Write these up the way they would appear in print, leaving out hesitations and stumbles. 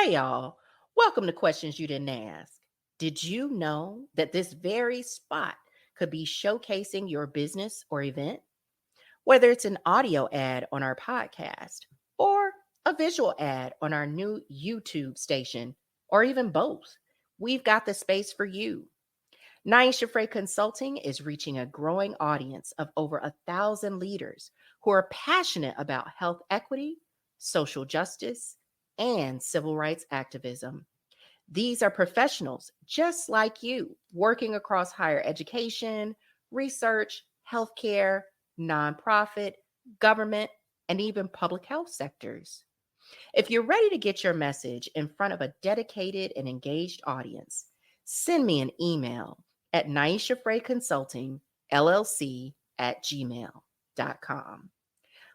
Hey, y'all. Welcome to Questions You Didn't Ask. Did you know that this very spot could be showcasing your business or event? Whether it's an audio ad on our podcast or a visual ad on our new YouTube station, or even both, we've got the space for you. Niasha Fray Consulting is reaching a growing audience of over 1,000 leaders who are passionate about health equity, social justice, and civil rights activism. These are professionals just like you, working across higher education, research, healthcare, nonprofit, government, and even public health sectors. If you're ready to get your message in front of a dedicated and engaged audience, send me an email at niashafrayconsultingllc@gmail.com.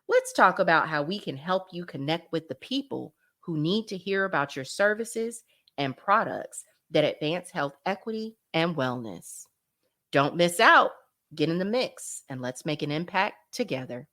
Let's talk about how we can help you connect with the people who need to hear about your services and products that advance health equity and wellness. Don't miss out. Get in the mix and let's make an impact together.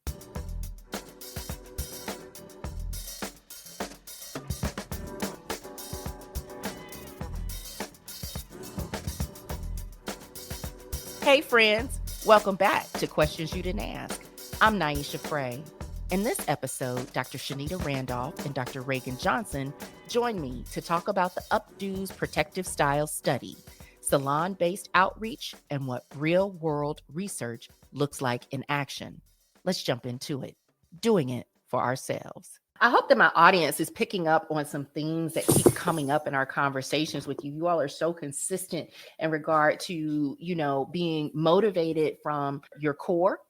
Hey, friends. Welcome back to Questions You Didn't Ask. I'm Niasha Fray. In this episode, Dr. Schenita Randolph and Dr. Ragan Johnson join me to talk about the UPDOs Protective Styles study, salon-based outreach, and what real-world research looks like in action. Let's jump into it, doing it for ourselves. I hope that my audience is picking up on some themes that keep coming up in our conversations with you. You all are so consistent in regard to, being motivated from your core,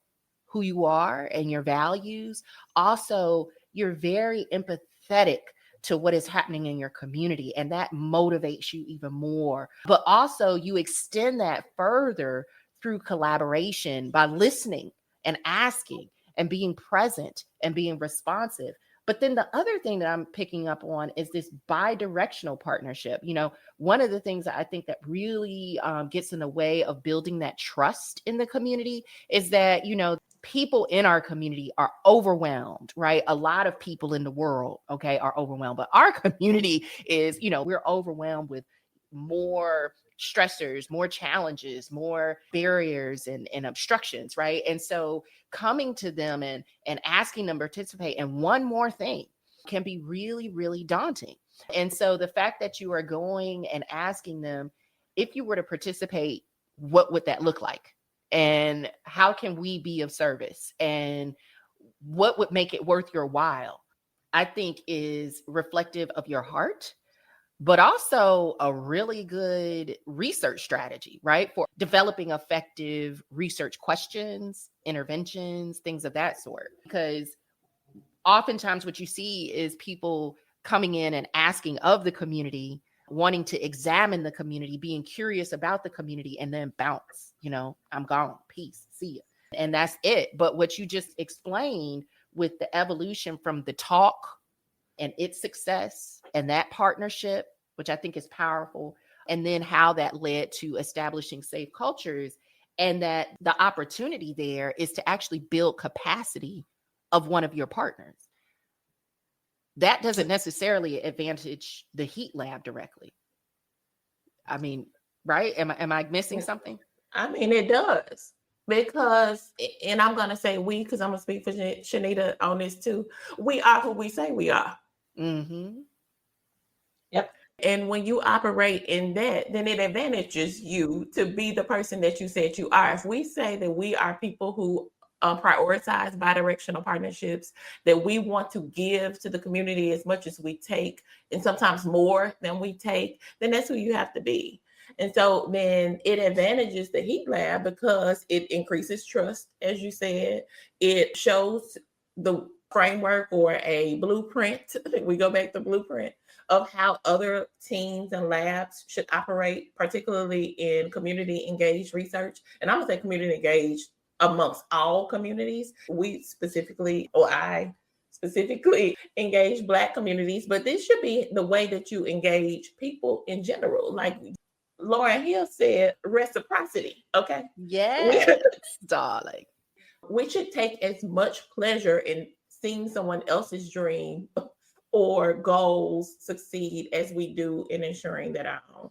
who you are and your values. Also, you're very empathetic to what is happening in your community, and that motivates you even more. But also, you extend that further through collaboration by listening and asking and being present and being responsive. But then the other thing that I'm picking up on is this bi-directional partnership. One of the things that I think that really gets in the way of building that trust in the community is that, people in our community are overwhelmed, right? A lot of people in the world, okay, are overwhelmed, but our community is, we're overwhelmed with more stressors, more challenges, more barriers and obstructions, right? And so coming to them and asking them to participate in one more thing can be really, really daunting. And so the fact that you are going and asking them, if you were to participate, what would that look like? And how can we be of service? And what would make it worth your while? I think is reflective of your heart, but also a really good research strategy, right? For developing effective research questions, interventions, things of that sort. Because oftentimes what you see is people coming in and asking of the community, wanting to examine the community, being curious about the community, and then bounce, I'm gone, peace, see ya. And that's it. But what you just explained with the evolution from the talk and its success and that partnership, which I think is powerful, and then how that led to establishing safe cultures, and that the opportunity there is to actually build capacity of one of your partners. That doesn't necessarily advantage the HEEAT Lab directly. I mean, right? Am I missing something? I mean, it does. Because, and I'm going to say we, because I'm going to speak for Schenita on this too. We are who we say we are. Mm-hmm. Yep. And when you operate in that, then it advantages you to be the person that you said you are. If we say that we are people who prioritize bi-directional partnerships, that we want to give to the community as much as we take, and sometimes more than we take, then that's who you have to be. And so then it advantages the HEEAT Lab because it increases trust, as you said. It shows the framework or a blueprint. We go back to blueprint of how other teams and labs should operate, particularly in community engaged research. And I'm going to say community engaged amongst all communities. We specifically, or I specifically, engage Black communities, but this should be the way that you engage people in general. Like Lauren Hill said, reciprocity. Okay. Yes, darling. We should take as much pleasure in seeing someone else's dream or goals succeed as we do in ensuring that our own.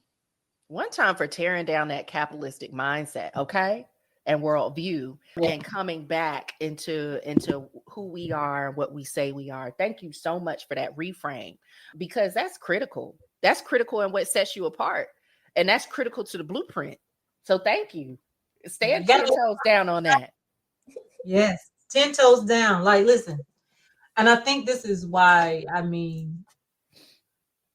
One time for tearing down that capitalistic mindset, okay, and worldview, and coming back into who we are, what we say we are. Thank you so much for that reframe, because that's critical. That's critical in what sets you apart, and that's critical to the blueprint. So thank you. Stand 10 toes down on that. Yes, 10 toes down. Like, listen, and I think this is why, I mean,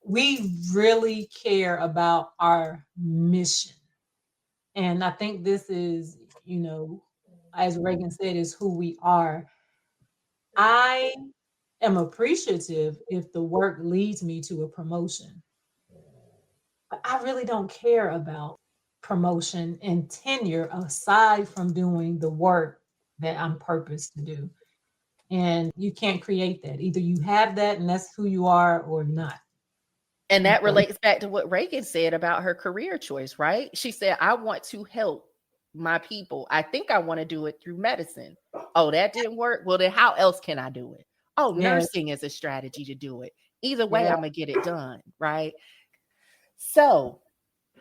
we really care about our mission. And I think this is, you know, as Ragan said, is who we are. I am appreciative if the work leads me to a promotion. But I really don't care about promotion and tenure aside from doing the work that I'm purposed to do. And you can't create that. Either you have that and that's who you are, or not. And that relates back to what Ragan said about her career choice, right? She said, I want to help my people. I think I want to do it through medicine. Oh, that didn't work. Well, then how else can I do it? Oh, nursing is a strategy to do it. Either way, I'm going to get it done, right? So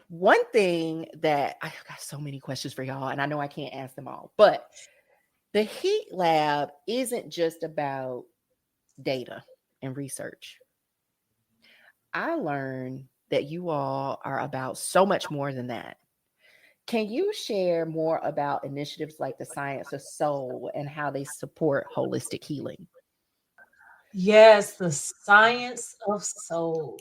one thing that I got so many questions for y'all, and I know I can't ask them all, but the HEEAT Lab isn't just about data and research. I learned that you all are about so much more than that. Can you share more about initiatives like the Science of Soul and how they support holistic healing? Yes, the Science of Soul.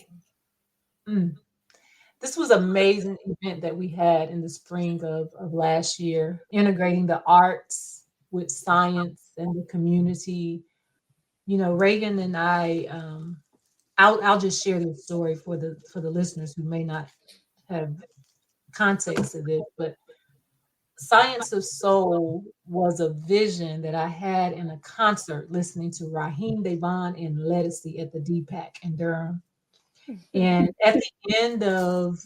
This was an amazing event that we had in the spring of last year, integrating the arts with science and the community. You know, Ragan and I, I'll just share this story for the listeners who may not have context of this, but Science of Soul was a vision that I had in a concert listening to Raheem Devon and Ledisi at the DPAC in Durham. And at the end of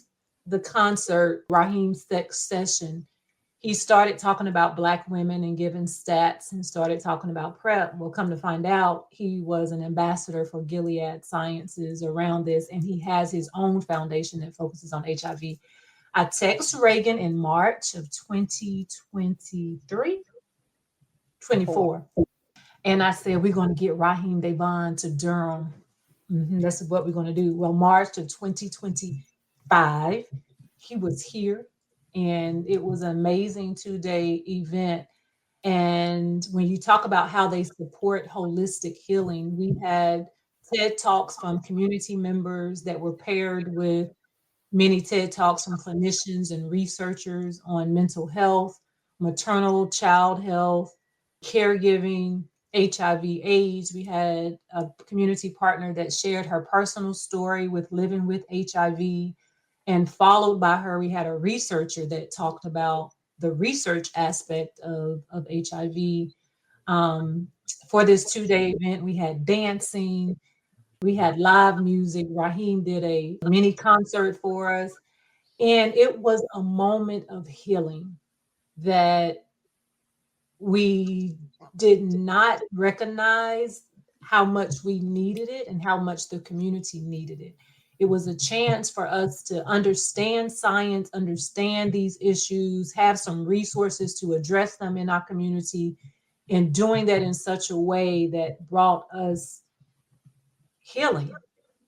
the concert, Raheem's session, he started talking about Black women and giving stats and started talking about PrEP. Well, come to find out, he was an ambassador for Gilead Sciences around this, and he has his own foundation that focuses on HIV. I text Ragan in March of 2023, 24. And I said, we're going to get Raheem Devon to Durham. That's what we're going to do. Well, March of 2025, he was here, and it was an amazing 2-day event. And when you talk about how they support holistic healing, we had TED Talks from community members that were paired with many TED Talks from clinicians and researchers on mental health, maternal child health, caregiving, HIV/AIDS. We had a community partner that shared her personal story with living with HIV. And followed by her, we had a researcher that talked about the research aspect of HIV. For this 2-day event, we had dancing, we had live music. Raheem did a mini concert for us. And it was a moment of healing that we did not recognize how much we needed it and how much the community needed it. It was a chance for us to understand science, understand these issues, have some resources to address them in our community, and doing that in such a way that brought us healing.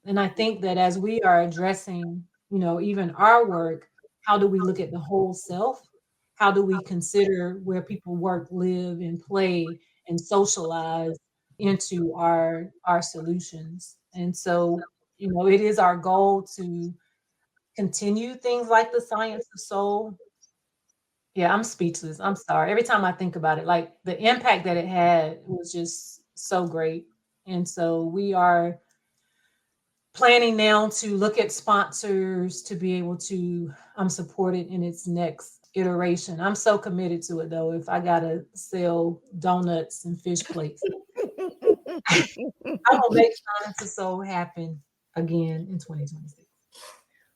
And I think that as we are addressing, you know, even our work, how do we look at the whole self? How do we consider where people work, live, and play and socialize into our solutions? And so, you know, it is our goal to continue things like the Science of Soul. Yeah, I'm speechless. I'm sorry. Every time I think about it, like the impact that it had was just so great. And so we are planning now to look at sponsors to be able to support it in its next iteration. I'm so committed to it, though. If I gotta sell donuts and fish plates, I will make Science of Soul happen again in 2026.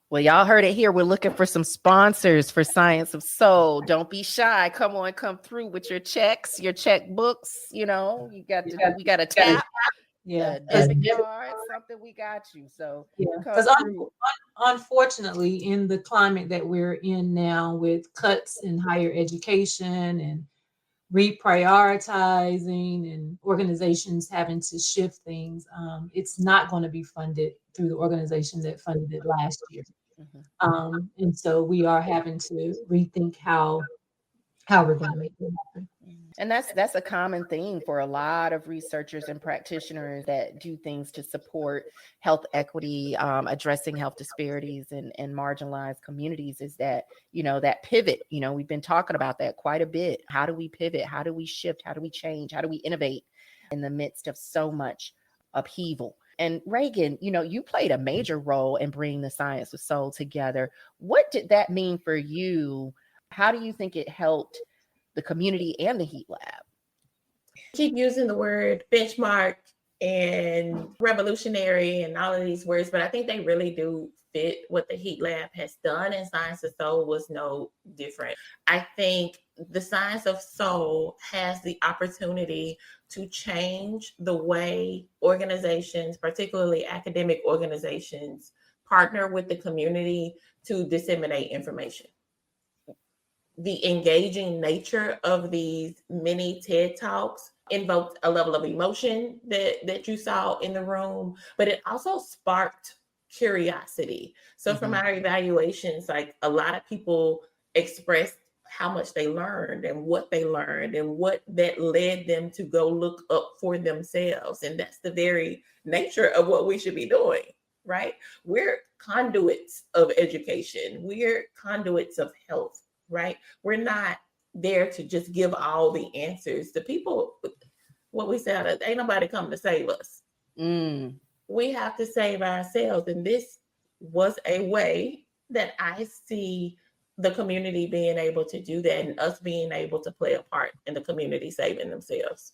Well, y'all heard it here. We're looking for some sponsors for Science of Soul. Don't be shy. Come on, come through with your checks, your checkbooks. You know, we got to tap. Yeah. a debit card, something, we got you. So Yeah, come because through. unfortunately, in the climate that we're in now, with cuts in higher education and reprioritizing and organizations having to shift things, it's not going to be funded through the organization that funded it last year. And so we are having to rethink how we're going to make it happen. And that's a common theme for a lot of researchers and practitioners that do things to support health equity, addressing health disparities and marginalized communities, is that, that pivot. We've been talking about that quite a bit. How do we pivot? How do we shift? How do we change? How do we innovate in the midst of so much upheaval? And Ragan, you played a major role in bringing the Science of Soul together. What did that mean for you? How do you think it helped the community and the HEEAT Lab? Keep using the word benchmark and revolutionary and all of these words, but I think they really do fit what the HEEAT Lab has done, and Science of Soul was no different. I think the Science of Soul has the opportunity to change the way organizations, particularly academic organizations, partner with the community to disseminate information. The engaging nature of these mini TED Talks invoked a level of emotion that you saw in the room, but it also sparked curiosity. So from our evaluations, like, a lot of people expressed how much they learned and what they learned and what that led them to go look up for themselves. And that's the very nature of what we should be doing, right? We're conduits of education. We're conduits of health. Right? We're not there to just give all the answers. The people, what we said, ain't nobody coming to save us. We have to save ourselves. And this was a way that I see the community being able to do that, and us being able to play a part in the community saving themselves.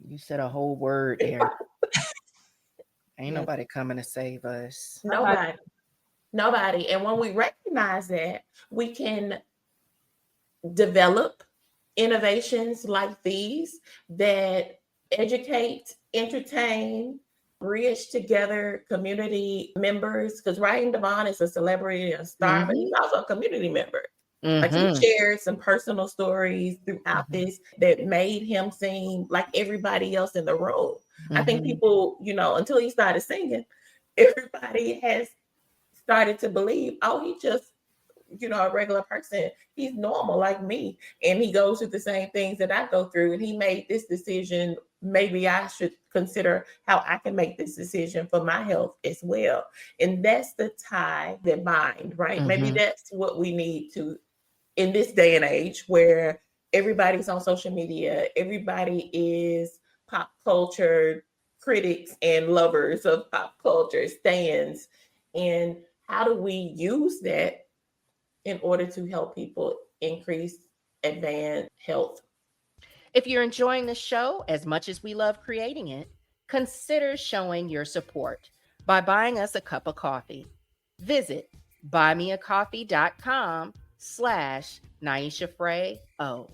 You said a whole word there. Ain't nobody coming to save us. Nobody. And when we recognize that, we can develop innovations like these that educate, entertain, bridge together community members. Because Ryan Devon is a celebrity, a star, but he's also a community member. Like, he shared some personal stories throughout this that made him seem like everybody else in the room. I think people, until he started singing, everybody has started to believe, oh, he just, a regular person. He's normal like me. And he goes through the same things that I go through. And he made this decision. Maybe I should consider how I can make this decision for my health as well. And that's the tie that bind, right? Maybe that's what we need to, in this day and age where everybody's on social media, everybody is pop culture critics and lovers of pop culture, stands. And how do we use that in order to help people increase, advance health? If you're enjoying the show as much as we love creating it, consider showing your support by buying us a cup of coffee. Visit buymeacoffee.com/Niasha Fray O.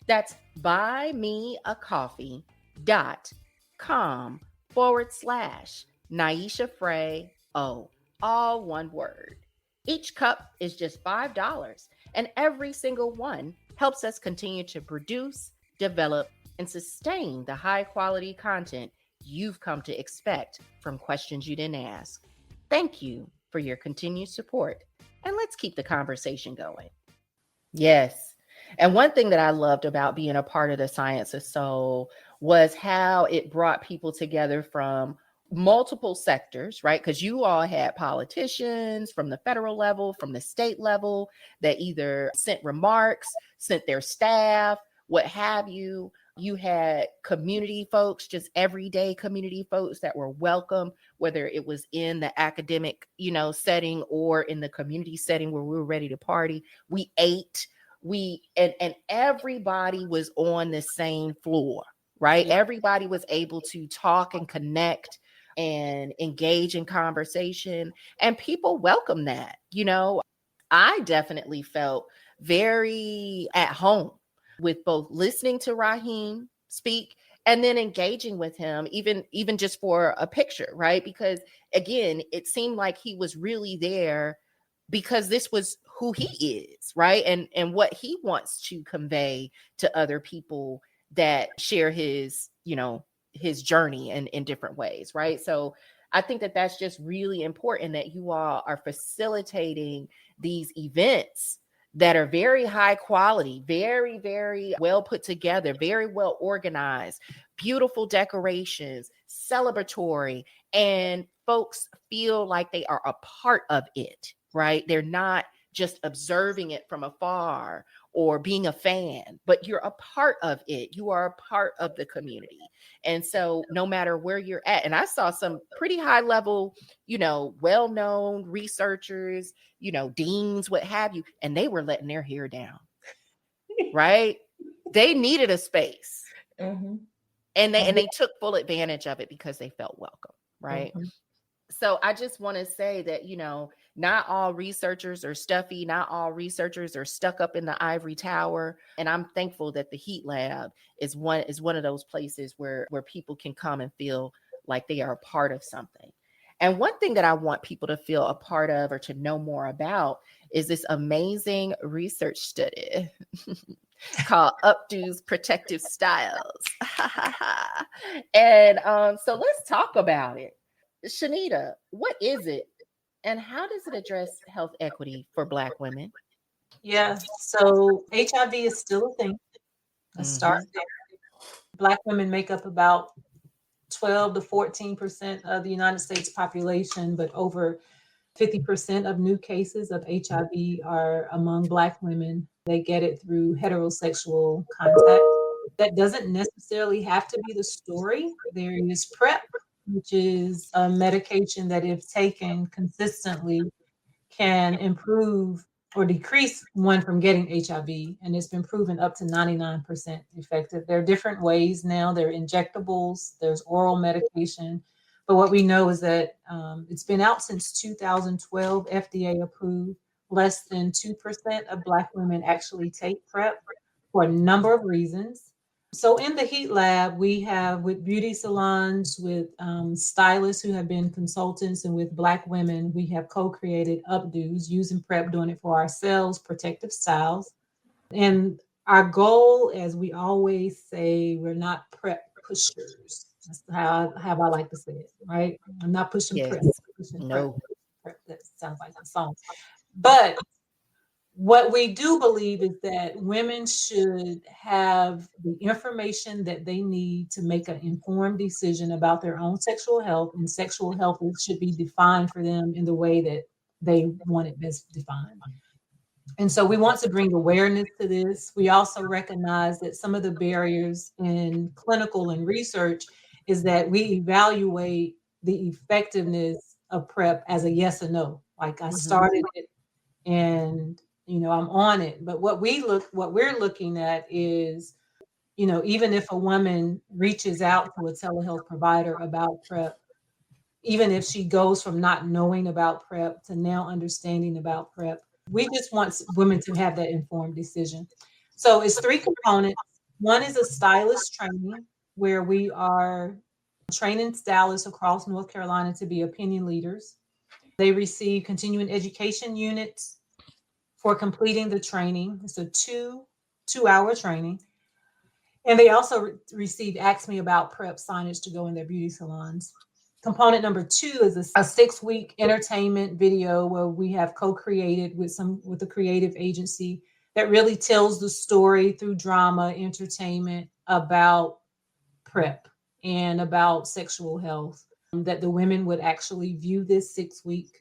That's buymeacoffee.com/Niasha Fray O. All one word. Each cup is just $5, and every single one helps us continue to produce, develop, and sustain the high quality content you've come to expect from Questions You Didn't Ask. Thank you for your continued support, and let's keep the conversation going. Yes. And one thing that I loved about being a part of the Science of Soul was how it brought people together from multiple sectors, right? Because you all had politicians from the federal level, from the state level, that either sent remarks, sent their staff, what have you. You had community folks, just everyday community folks that were welcome, whether it was in the academic, setting or in the community setting where we were ready to party. We ate, and everybody was on the same floor, right? Yeah. Everybody was able to talk and connect and engage in conversation, and people welcome that. I definitely felt very at home with both listening to Raheem speak and then engaging with him, even just for a picture, right? Because again, it seemed like he was really there because this was who he is, right? And what he wants to convey to other people that share his, his journey in different ways, right? So I think that that's just really important, that you all are facilitating these events that are very high quality, very, very well put together, very well organized, beautiful decorations, celebratory, and folks feel like they are a part of it, right? They're not just observing it from afar or being a fan, but you're a part of it. You are a part of the community. And so no matter where you're at, and I saw some pretty high level, well-known researchers, deans, what have you, and they were letting their hair down, right? They needed a space. Mm-hmm. And they took full advantage of it because they felt welcome, right? Mm-hmm. So I just want to say that, not all researchers are stuffy. Not all researchers are stuck up in the ivory tower. And I'm thankful that the HEEAT Lab is one of those places where people can come and feel like they are a part of something. And one thing that I want people to feel a part of or to know more about is this amazing research study called UPDOs Protective Styles. And so let's talk about it. Schenita, what is it and how does it address health equity for Black women? Yeah, so HIV is still a thing. Let's start there. Black women make up about 12 to 14% of the United States population, but over 50% of new cases of HIV are among Black women. They get it through heterosexual contact. That doesn't necessarily have to be the story. There is PrEP, which is a medication that, if taken consistently, can improve or decrease one from getting HIV. And it's been proven up to 99% effective. There are different ways now. There are injectables, there's oral medication. But what we know is that it's been out since 2012, FDA approved. Less than 2% of Black women actually take PrEP for a number of reasons. So in the HEEAT Lab, we have with beauty salons, with stylists who have been consultants, and with Black women, we have co-created UPDOs, using PrEP, doing it for ourselves, Protective Styles. And our goal, as we always say, we're not PrEP pushers. That's how I like to say it, right? I'm not pushing PrEP. Pushing no. PrEP. That sounds like a song. But what we do believe is that women should have the information that they need to make an informed decision about their own sexual health, and sexual health should be defined for them in the way that they want it best defined. And so we want to bring awareness to this. We also recognize that some of the barriers in clinical and research is that we evaluate the effectiveness of PrEP as a yes or no. Like, I started it and I'm on it. But what we're looking at is, even if a woman reaches out to a telehealth provider about PrEP, even if she goes from not knowing about PrEP to now understanding about PrEP, we just want women to have that informed decision. So it's 3 components. One is a stylist training, where we are training stylists across North Carolina to be opinion leaders. They receive continuing education units for completing the training. It's a 2-hour training. And they also receive Ask Me About PrEP signage to go in their beauty salons. Component number 2 is a 6-week entertainment video where we have co-created with a creative agency that really tells the story through drama, entertainment about PrEP and about sexual health, that the women would actually view this 6-week.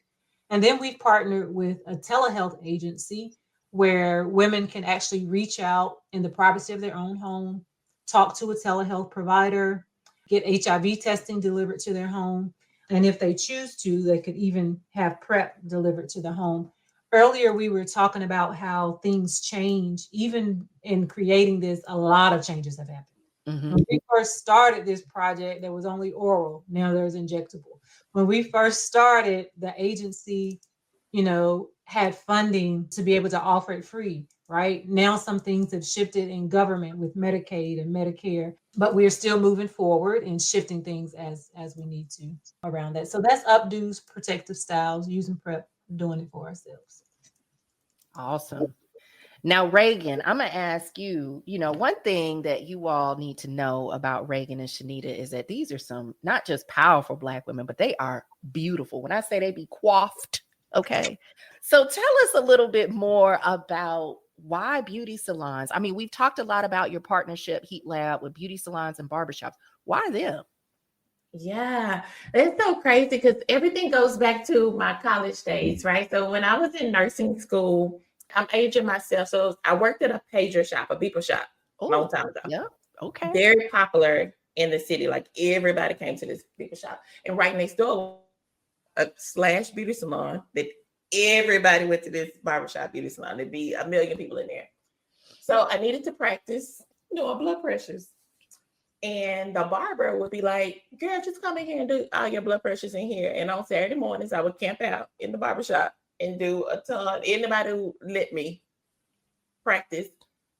And then we've partnered with a telehealth agency where women can actually reach out in the privacy of their own home, talk to a telehealth provider, get HIV testing delivered to their home. And if they choose to, they could even have PrEP delivered to the home. Earlier, we were talking about how things change. Even in creating this, a lot of changes have happened. When we first started this project, there was only oral. Now there's injectable. When we first started, the agency, had funding to be able to offer it free. right? Now some things have shifted in government with Medicaid and Medicare, but we're still moving forward and shifting things as we need to around that. So that's UPDOs Protective Styles, using PrEP, doing it for ourselves. Awesome. Now, Ragan, I'm going to ask you, one thing that you all need to know about Ragan and Schenita is that these are some not just powerful Black women, but they are beautiful. When I say they be coiffed, okay? So tell us a little bit more about why beauty salons. I mean, we've talked a lot about your partnership, HEEAT Lab, with beauty salons and barbershops. Why them? Yeah, it's so crazy because everything goes back to my college days, right? So when I was in nursing school, I'm aging myself. So I worked at a pager shop, a beeper shop, a long time ago. Yeah. Okay. Very popular in the city. Like everybody came to this beeper shop. And right next door, a / beauty salon that everybody went to this barbershop beauty salon. There'd be 1 million people in there. So I needed to practice doing blood pressures. And the barber would be like, girl, just come in here and do all your blood pressures in here. And on Saturday mornings, I would camp out in the barbershop and do a ton. Anybody who let me practice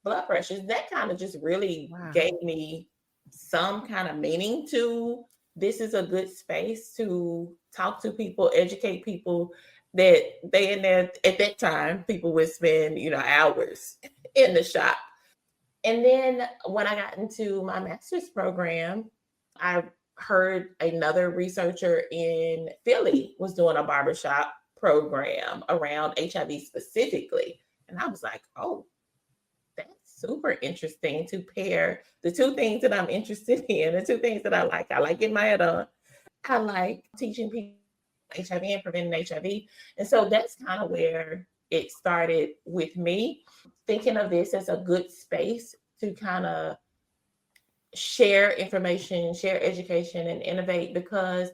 blood pressures, that kind of just really gave me some kind of meaning to this is a good space to talk to people, educate people that they in there at that time, people would spend, hours in the shop. And then when I got into my master's program, I heard another researcher in Philly was doing a barbershop program around HIV specifically. And I was like, oh, that's super interesting to pair the two things that I'm interested in, the two things that I like. I like getting my head on. I like teaching people HIV and preventing HIV. And so that's kind of where it started with me, thinking of this as a good space to kind of share information, share education, and innovate. Because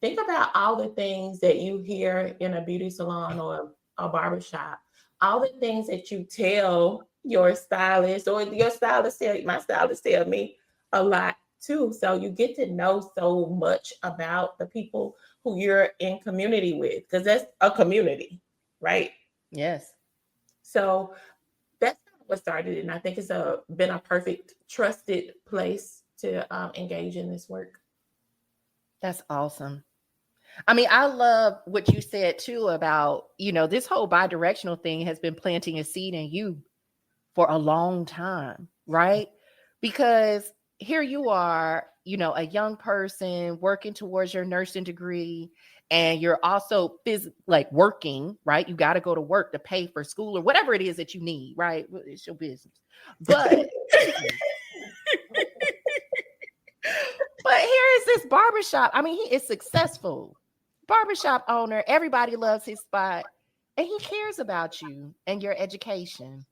think about all the things that you hear in a beauty salon or a barbershop, all the things that you tell your stylist or your stylist my stylist tell me a lot too. So you get to know so much about the people who you're in community with, because that's a community, right? Yes. So that's what started it. And I think it's been a perfect, trusted place to engage in this work. That's awesome. I mean, I love what you said too about, this whole bi-directional thing has been planting a seed in you for a long time, right? Because here you are, a young person working towards your nursing degree, and you're also working, right? You got to go to work to pay for school or whatever it is that you need, right? It's your business. But but here is this barbershop. I mean, he is successful. Barbershop owner. Everybody loves his spot. And he cares about you and your education.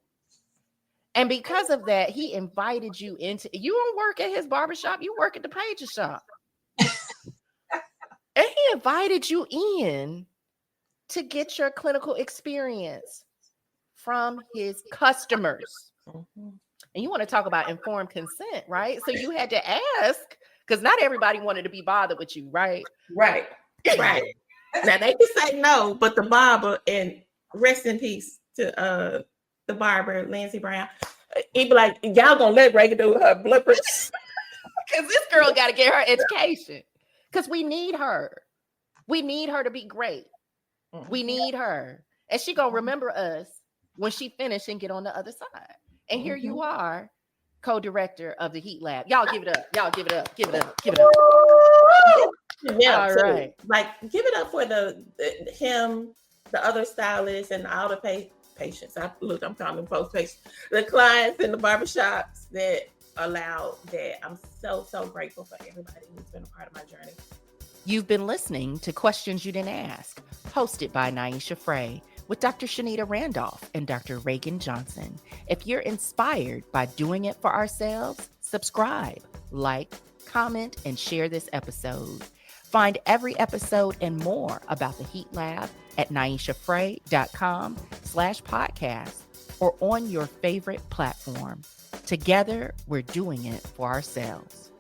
And because of that, he invited you you don't work at his barbershop, you work at the pager shop. And he invited you in to get your clinical experience from his customers. Mm-hmm. And you want to talk about informed consent, right? So you had to ask, because not everybody wanted to be bothered with you, right? Right. Now they can say no, but the barber, and rest in peace to the barber, Lindsey Brown, he'd be like, y'all gonna let Ragan do her blood pressure? Because this girl got to get her education. Because we need her. We need her to be great. Mm-hmm. We need her. And she gonna remember us when she finished and get on the other side. And here you are, co-director of the HEEAT Lab. Y'all give it up. Y'all give it up. Give it up. Give it up. Yeah, all right. Like, give it up for him, the other stylists, and all the patients. I'm calling them folks patients. The clients in the barbershops that allowed that. I'm so, so grateful for everybody who's been a part of my journey. You've been listening to Questions You Didn't Ask, hosted by Niasha Fray, with Dr. Schenita Randolph and Dr. Ragan Johnson. If you're inspired by doing it for ourselves, subscribe, like, comment, and share this episode. Find every episode and more about the HEEAT Lab at niashafray.com/podcast or on your favorite platform. Together, we're doing it for ourselves.